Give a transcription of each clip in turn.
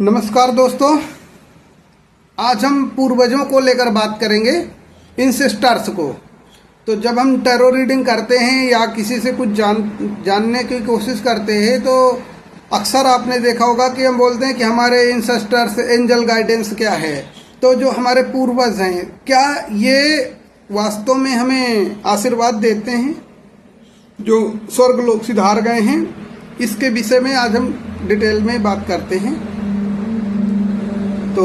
नमस्कार दोस्तों, आज हम पूर्वजों को लेकर बात करेंगे, इंसेस्टर्स को। तो जब हम टैरो रीडिंग करते हैं या किसी से कुछ जानने की कोशिश करते हैं तो अक्सर आपने देखा होगा कि हम बोलते हैं कि हमारे इंसेस्टर्स, एंजल गाइडेंस क्या है। तो जो हमारे पूर्वज हैं, क्या ये वास्तव में हमें आशीर्वाद देते हैं जो स्वर्ग लोक सिधार गए हैं? इसके विषय में आज हम डिटेल में बात करते हैं। तो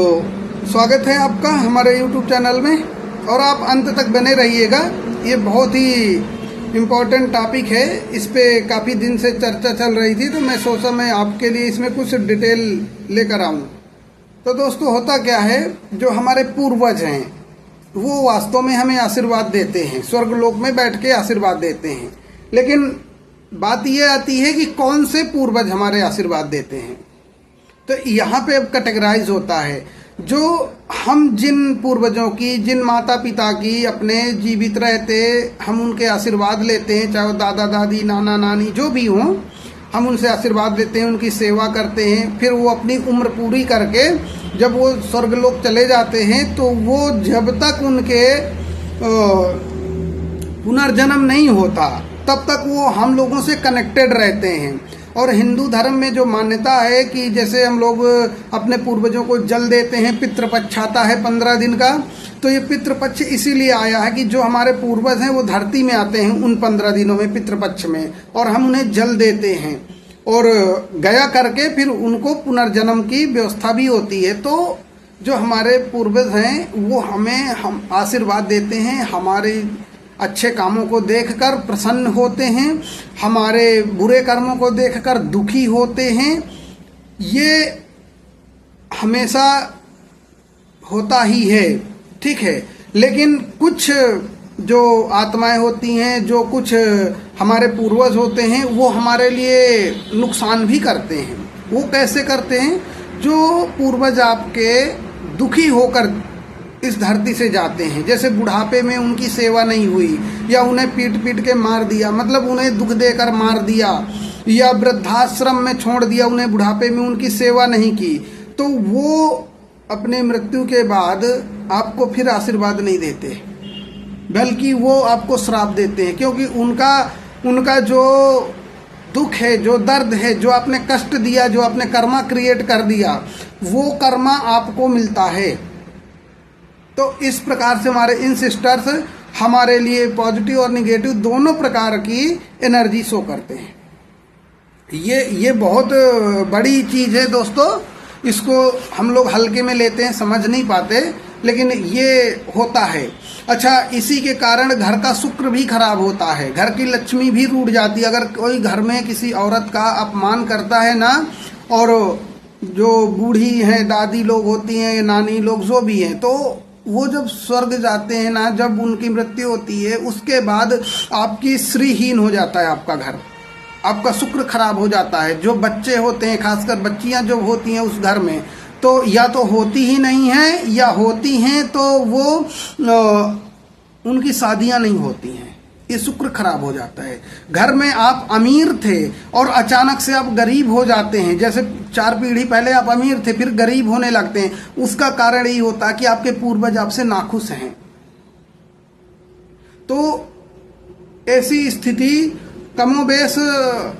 स्वागत है आपका हमारे YouTube चैनल में और आप अंत तक बने रहिएगा। ये बहुत ही इम्पोर्टेंट टॉपिक है, इस पे काफ़ी दिन से चर्चा चल रही थी, तो मैं सोचा मैं आपके लिए इसमें कुछ डिटेल लेकर आऊँ। तो दोस्तों, होता क्या है, जो हमारे पूर्वज हैं वो वास्तव में हमें आशीर्वाद देते हैं, स्वर्ग लोक में बैठ के आशीर्वाद देते हैं। लेकिन बात यह आती है कि कौन से पूर्वज हमारे आशीर्वाद देते हैं। तो यहाँ पे अब कैटेगराइज होता है, जो हम जिन पूर्वजों की, जिन माता पिता की अपने जीवित रहते हम उनके आशीर्वाद लेते हैं, चाहे वो दादा दादी, नाना नानी जो भी हों, हम उनसे आशीर्वाद लेते हैं, उनकी सेवा करते हैं। फिर वो अपनी उम्र पूरी करके जब वो स्वर्गलोक चले जाते हैं तो वो जब तक उनके पुनर्जन्म नहीं होता तब तक वो हम लोगों से कनेक्टेड रहते हैं। और हिंदू धर्म में जो मान्यता है कि जैसे हम लोग अपने पूर्वजों को जल देते हैं, पितृपक्ष आता है 15 दिन का, तो ये पितृपक्ष इसीलिए आया है कि जो हमारे पूर्वज हैं वो धरती में आते हैं उन 15 दिनों में, पितृपक्ष में, और हम उन्हें जल देते हैं और गया करके फिर उनको पुनर्जन्म की व्यवस्था भी होती है। तो जो हमारे पूर्वज हैं वो हम आशीर्वाद देते हैं, हमारे अच्छे कामों को देखकर प्रसन्न होते हैं, हमारे बुरे कर्मों को देखकर दुखी होते हैं। ये हमेशा होता ही है, ठीक है। लेकिन कुछ जो आत्माएं होती हैं, जो कुछ हमारे पूर्वज होते हैं, वो हमारे लिए नुकसान भी करते हैं। वो कैसे करते हैं? जो पूर्वज आपके दुखी होकर इस धरती से जाते हैं, जैसे बुढ़ापे में उनकी सेवा नहीं हुई या उन्हें पीट पीट के मार दिया, मतलब उन्हें दुख देकर मार दिया, या वृद्धाश्रम में छोड़ दिया, उन्हें बुढ़ापे में उनकी सेवा नहीं की, तो वो अपने मृत्यु के बाद आपको फिर आशीर्वाद नहीं देते, बल्कि वो आपको श्राप देते हैं। क्योंकि उनका जो दुख है, जो दर्द है, जो आपने कष्ट दिया, जो आपने कर्मा क्रिएट कर दिया, वो कर्मा आपको मिलता है। तो इस प्रकार से हमारे इंसेस्टर्स हमारे लिए पॉजिटिव और निगेटिव दोनों प्रकार की एनर्जी शो करते हैं। ये बहुत बड़ी चीज़ है दोस्तों, इसको हम लोग हल्के में लेते हैं, समझ नहीं पाते, लेकिन ये होता है। अच्छा, इसी के कारण घर का शुक्र भी खराब होता है, घर की लक्ष्मी भी रूठ जाती है। अगर कोई घर में किसी औरत का अपमान करता है ना, और जो बूढ़ी हैं, दादी लोग होती हैं, नानी लोग जो भी हैं, तो वो जब स्वर्ग जाते हैं ना, जब उनकी मृत्यु होती है, उसके बाद आपकी श्रीहीन हो जाता है आपका घर, आपका शुक्र खराब हो जाता है। जो बच्चे होते हैं, खासकर बच्चियां जो होती हैं उस घर में, तो या तो होती ही नहीं है, या होती हैं तो वो उनकी शादियां नहीं होती हैं। ये शुक्र खराब हो जाता है। घर में आप अमीर थे और अचानक से आप गरीब हो जाते हैं, जैसे 4 पीढ़ी पहले आप अमीर थे फिर गरीब होने लगते हैं। उसका कारण यही होता है कि आपके पूर्वज आपसे नाखुश हैं। तो ऐसी स्थिति कमोबेश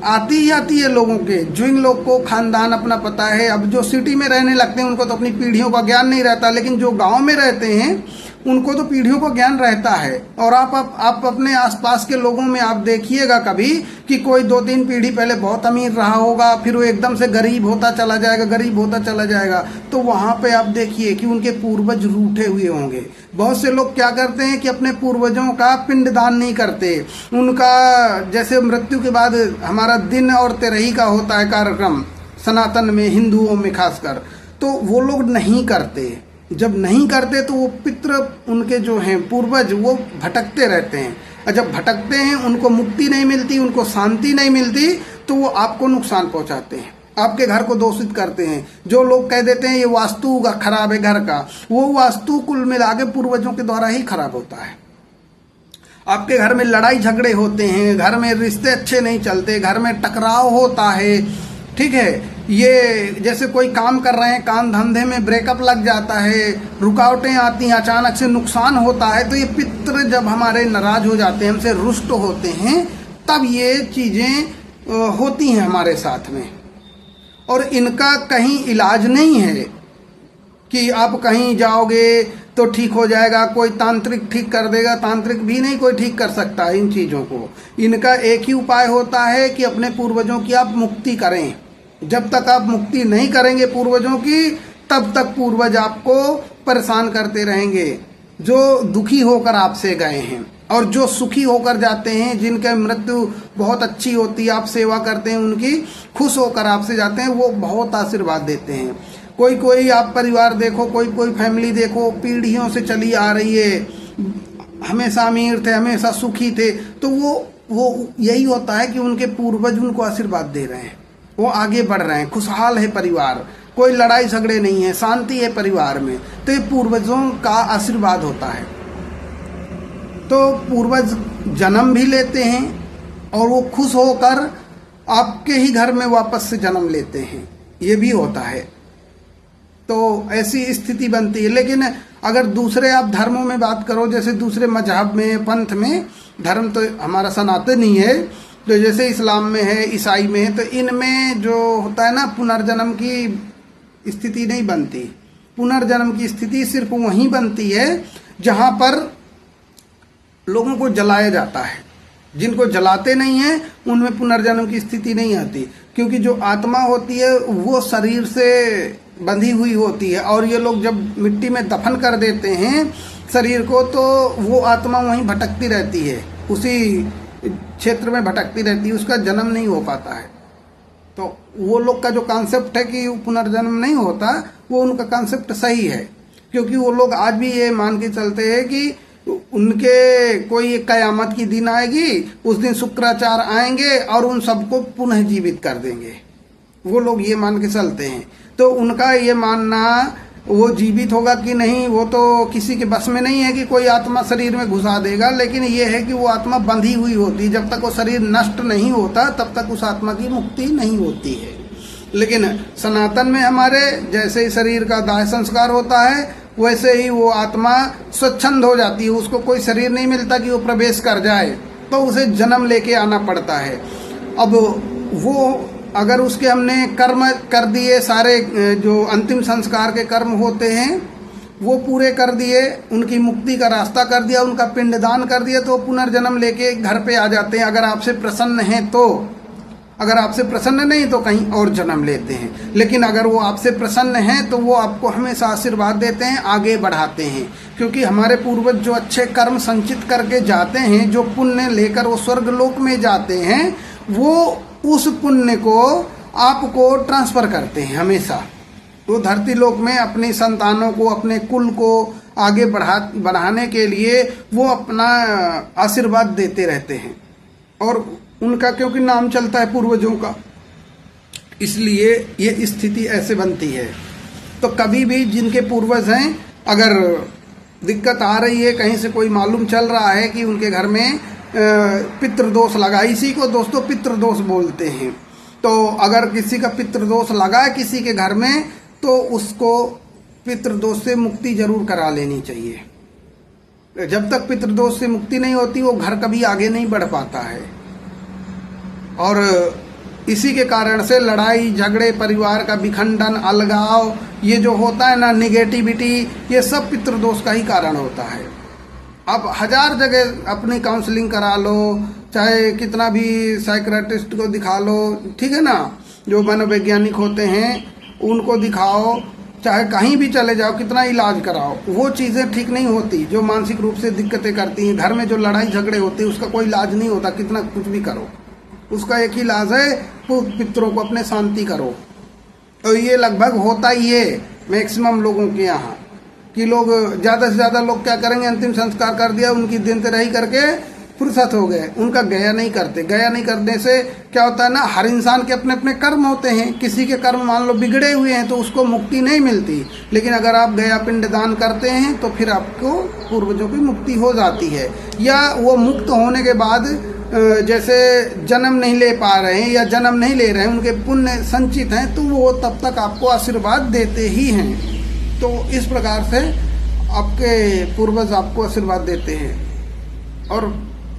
आती ही आती है लोगों के, जिन लोग को खानदान अपना पता है। अब जो सिटी में रहने लगते हैं उनको तो अपनी पीढ़ियों का ज्ञान नहीं रहता, लेकिन जो गांव में रहते हैं उनको तो पीढ़ियों का ज्ञान रहता है। और आप अपने आसपास के लोगों में आप देखिएगा कभी कि कोई 2-3 पीढ़ी पहले बहुत अमीर रहा होगा, फिर वो एकदम से गरीब होता चला जाएगा, गरीब होता चला जाएगा, तो वहाँ पे आप देखिए कि उनके पूर्वज रूठे हुए होंगे। बहुत से लोग क्या करते हैं कि अपने पूर्वजों का पिंडदान नहीं करते। उनका जैसे मृत्यु के बाद हमारा दिन और तेरही का होता है कार्यक्रम सनातन में, हिंदुओं में खासकर, तो वो लोग नहीं करते। जब नहीं करते तो वो पितृ, उनके जो हैं पूर्वज, वो भटकते रहते हैं। और जब भटकते हैं, उनको मुक्ति नहीं मिलती, उनको शांति नहीं मिलती, तो वो आपको नुकसान पहुंचाते हैं, आपके घर को दूषित करते हैं। जो लोग कह देते हैं ये वास्तु का खराब है घर का, वो वास्तु कुल मिला के पूर्वजों के द्वारा ही खराब होता है। आपके घर में लड़ाई झगड़े होते हैं, घर में रिश्ते अच्छे नहीं चलते, घर में टकराव होता है, ठीक है, ये जैसे कोई काम कर रहे हैं, काम धंधे में ब्रेकअप लग जाता है, रुकावटें आती हैं, अचानक से नुकसान होता है, तो ये पितृ जब हमारे नाराज हो जाते हैं, हमसे रुष्ट होते हैं, तब ये चीज़ें होती हैं हमारे साथ में। और इनका कहीं इलाज नहीं है कि आप कहीं जाओगे तो ठीक हो जाएगा, कोई तांत्रिक ठीक कर देगा, तांत्रिक भी नहीं कोई ठीक कर सकता है इन चीज़ों को। इनका एक ही उपाय होता है कि अपने पूर्वजों की आप मुक्ति करें। जब तक आप मुक्ति नहीं करेंगे पूर्वजों की, तब तक पूर्वज आपको परेशान करते रहेंगे। जो दुखी होकर आपसे गए हैं और जो सुखी होकर जाते हैं, जिनके मृत्यु बहुत अच्छी होती है, आप सेवा करते हैं उनकी, खुश होकर आपसे जाते हैं, वो बहुत आशीर्वाद देते हैं। कोई कोई आप परिवार देखो, कोई कोई फैमिली देखो, पीढ़ियों से चली आ रही है, हमेशा अमीर थे, हमेशा सुखी थे, तो वो यही होता है कि उनके पूर्वज उनको आशीर्वाद दे रहे हैं, वो आगे बढ़ रहे हैं, खुशहाल है परिवार, कोई लड़ाई झगड़े नहीं है, शांति है परिवार में, तो ये पूर्वजों का आशीर्वाद होता है। तो पूर्वज जन्म भी लेते हैं और वो खुश होकर आपके ही घर में वापस से जन्म लेते हैं, ये भी होता है। तो ऐसी स्थिति बनती है। लेकिन अगर दूसरे आप धर्मों में बात करो, जैसे दूसरे मजहब में, पंथ में, धर्म तो हमारा सनातन ही है, तो जैसे इस्लाम में है, ईसाई में है, तो इनमें जो होता है ना, पुनर्जन्म की स्थिति नहीं बनती। पुनर्जन्म की स्थिति सिर्फ वहीं बनती है जहाँ पर लोगों को जलाया जाता है। जिनको जलाते नहीं हैं उनमें पुनर्जन्म की स्थिति नहीं आती, क्योंकि जो आत्मा होती है वो शरीर से बंधी हुई होती है, और ये लोग जब मिट्टी में दफन कर देते हैं शरीर को, तो वो आत्मा वहीं भटकती रहती है, उसी क्षेत्र में भटकती रहती है, उसका जन्म नहीं हो पाता है। तो वो लोग का जो कॉन्सेप्ट है कि पुनर्जन्म नहीं होता, वो उनका कॉन्सेप्ट सही है, क्योंकि वो लोग आज भी ये मान के चलते हैं कि उनके कोई कयामत की दिन आएगी, उस दिन शुक्राचार्य आएंगे और उन सबको पुनः जीवित कर देंगे। वो लोग ये मान के चलते हैं। तो उनका ये मानना वो जीवित होगा कि नहीं, वो तो किसी के बस में नहीं है कि कोई आत्मा शरीर में घुसा देगा, लेकिन ये है कि वो आत्मा बंधी हुई होती है। जब तक वो शरीर नष्ट नहीं होता तब तक उस आत्मा की मुक्ति नहीं होती है। लेकिन सनातन में हमारे जैसे ही शरीर का दाह संस्कार होता है, वैसे ही वो आत्मा स्वच्छंद हो जाती है, उसको कोई शरीर नहीं मिलता कि वो प्रवेश कर जाए, तो उसे जन्म लेके आना पड़ता है। अब वो अगर उसके हमने कर्म कर दिए, सारे जो अंतिम संस्कार के कर्म होते हैं वो पूरे कर दिए, उनकी मुक्ति का रास्ता कर दिया, उनका पिंडदान कर दिया, तो पुनर्जन्म लेके घर पे आ जाते हैं। अगर आपसे प्रसन्न हैं तो, अगर आपसे प्रसन्न नहीं तो कहीं और जन्म लेते हैं। लेकिन अगर वो आपसे प्रसन्न हैं तो वो आपको हमेशा आशीर्वाद देते हैं, आगे बढ़ाते हैं, क्योंकि हमारे पूर्वज जो अच्छे कर्म संचित करके जाते हैं, जो पुण्य लेकर वो स्वर्ग लोक में जाते हैं, वो उस पुण्य को आपको ट्रांसफर करते हैं हमेशा। तो धरती लोक में अपनी संतानों को, अपने कुल को आगे बढ़ाने के लिए वो अपना आशीर्वाद देते रहते हैं, और उनका क्योंकि नाम चलता है पूर्वजों का, इसलिए ये स्थिति ऐसे बनती है। तो कभी भी जिनके पूर्वज हैं, अगर दिक्कत आ रही है, कहीं से कोई मालूम चल रहा है कि उनके घर में पितृदोष लगा, इसी को दोस्तों पितृदोष बोलते हैं। तो अगर किसी का पितृदोष लगा है किसी के घर में, तो उसको पितृदोष से मुक्ति जरूर करा लेनी चाहिए। जब तक पितृदोष से मुक्ति नहीं होती वो घर कभी आगे नहीं बढ़ पाता है। और इसी के कारण से लड़ाई झगड़े, परिवार का विखंडन, अलगाव, ये जो होता है ना, निगेटिविटी, ये सब पितृदोष का ही कारण होता है। अब हजार जगह अपनी काउंसलिंग करा लो, चाहे कितना भी साइकियाट्रिस्ट को दिखा लो, ठीक है ना, जो मनोवैज्ञानिक होते हैं उनको दिखाओ, चाहे कहीं भी चले जाओ, कितना इलाज कराओ, वो चीज़ें ठीक नहीं होती। जो मानसिक रूप से दिक्कतें करती हैं, घर में जो लड़ाई झगड़े होते हैं, उसका कोई इलाज नहीं होता, कितना कुछ भी करो। उसका एक ही इलाज है, पितरों को अपने शांति करो। तो ये लगभग होता ही है मैक्सिमम लोगों के यहाँ, कि लोग ज़्यादा से ज़्यादा लोग क्या करेंगे, अंतिम संस्कार कर दिया, उनकी दिनचर्या करके फुर्सत हो गए, उनका गया नहीं करते। गया नहीं करने से क्या होता है ना, हर इंसान के अपने अपने कर्म होते हैं। किसी के कर्म मान लो बिगड़े हुए हैं तो उसको मुक्ति नहीं मिलती, लेकिन अगर आप गया पिंड दान करते हैं तो फिर आपको पूर्वजों की मुक्ति हो जाती है। या वो मुक्त होने के बाद जैसे जन्म नहीं ले पा रहे हैं या जन्म नहीं ले रहे हैं, उनके पुण्य संचित हैं, तो वो तब तक आपको आशीर्वाद देते ही हैं। तो इस प्रकार से आपके पूर्वज आपको आशीर्वाद देते हैं और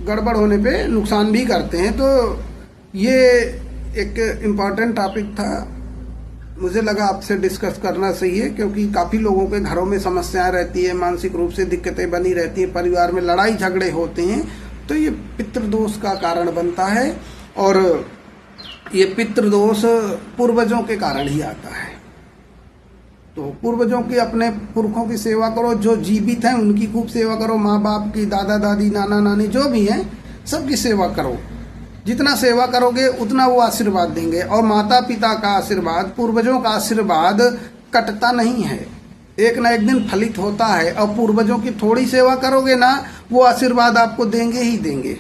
गड़बड़ होने पे नुकसान भी करते हैं। तो ये एक इम्पॉर्टेंट टॉपिक था, मुझे लगा आपसे डिस्कस करना सही है, क्योंकि काफ़ी लोगों के घरों में समस्याएं रहती है, मानसिक रूप से दिक्कतें बनी रहती हैं, परिवार में लड़ाई झगड़े होते हैं, तो ये पितृदोष का कारण बनता है। और ये पितृदोष पूर्वजों के कारण ही आता है। तो पूर्वजों की, अपने पुरखों की सेवा करो, जो जीवित हैं उनकी खूब सेवा करो, माँ बाप की, दादा दादी, नाना नानी जो भी हैं सबकी सेवा करो। जितना सेवा करोगे उतना वो आशीर्वाद देंगे। और माता पिता का आशीर्वाद, पूर्वजों का आशीर्वाद कटता नहीं है, एक ना एक दिन फलित होता है। और पूर्वजों की थोड़ी सेवा करोगे ना, वो आशीर्वाद आपको देंगे ही देंगे।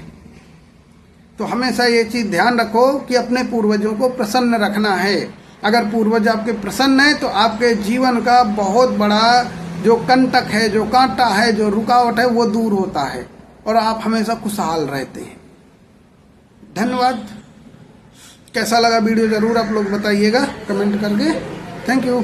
तो हमेशा ये चीज़ ध्यान रखो कि अपने पूर्वजों को प्रसन्न रखना है। अगर पूर्वज आपके प्रसन्न है तो आपके जीवन का बहुत बड़ा जो कंटक है, जो कांटा है, जो रुकावट है, वो दूर होता है और आप हमेशा खुशहाल रहते हैं। धन्यवाद। कैसा लगा वीडियो ज़रूर आप लोग बताइएगा कमेंट करके। Thank you.